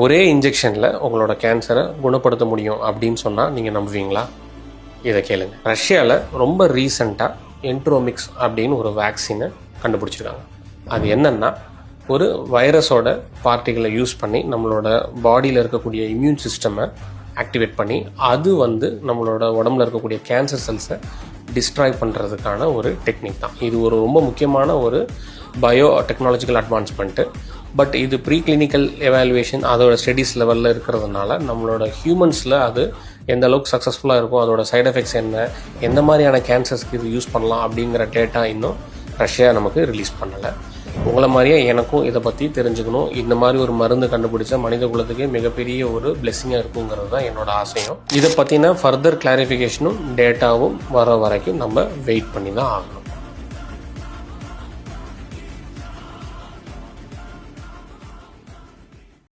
ஒரே இன்ஜெக்ஷனில் உங்களோட கேன்சரை குணப்படுத்த முடியும் அப்படின்னு சொன்னால் நீங்கள் நம்புவீங்களா? இதை கேளுங்க. ரஷ்யாவில் ரொம்ப ரீசண்டாக என்ட்ரோமிக்ஸ் அப்படின்னு ஒரு வேக்சினை கண்டுபிடிச்சிருக்காங்க. அது என்னென்னா, ஒரு வைரஸோட பார்ட்டிகளை யூஸ் பண்ணி நம்மளோட பாடியில் இருக்கக்கூடிய இம்யூன் சிஸ்டமை ஆக்டிவேட் பண்ணி அது நம்மளோட உடம்புல இருக்கக்கூடிய கேன்சர் செல்ஸை டிஸ்ட்ராய் பண்ணுறதுக்கான ஒரு டெக்னிக் தான். இது ஒரு ரொம்ப முக்கியமான ஒரு பயோ டெக்னாலஜிக்கல் அட்வான்ஸ்மெண்ட்டு. பட் இது ப்ரீ கிளினிக்கல் எவாலுவேஷன் அதோட ஸ்டடீஸ் லெவலில் இருக்கிறதுனால நம்மளோட ஹியூமன்ஸில் அது எந்த அளவுக்கு சக்ஸஸ்ஃபுல்லாக இருக்கும், அதோட சைட் எஃபெக்ட்ஸ் என்ன, எந்த மாதிரியான கேன்சர்ஸ்க்கு இது யூஸ் பண்ணலாம் அப்படிங்கிற டேட்டா இன்னும் ரஷ்யா நமக்கு ரிலீஸ் பண்ணலை. உங்களை மாதிரியே எனக்கும் இதை பற்றி தெரிஞ்சுக்கணும். இந்த மாதிரி ஒரு மருந்து கண்டுபிடிச்சா மனித குலத்துக்கு மிகப்பெரிய ஒரு பிளெஸிங்காக இருக்குங்கிறது தான் என்னோட ஆசையும். இதை பற்றின ஃபர்தர் கிளாரிஃபிகேஷனும் டேட்டாவும் வர வரைக்கும் நம்ம வெயிட் பண்ணி தான் ஆகணும்.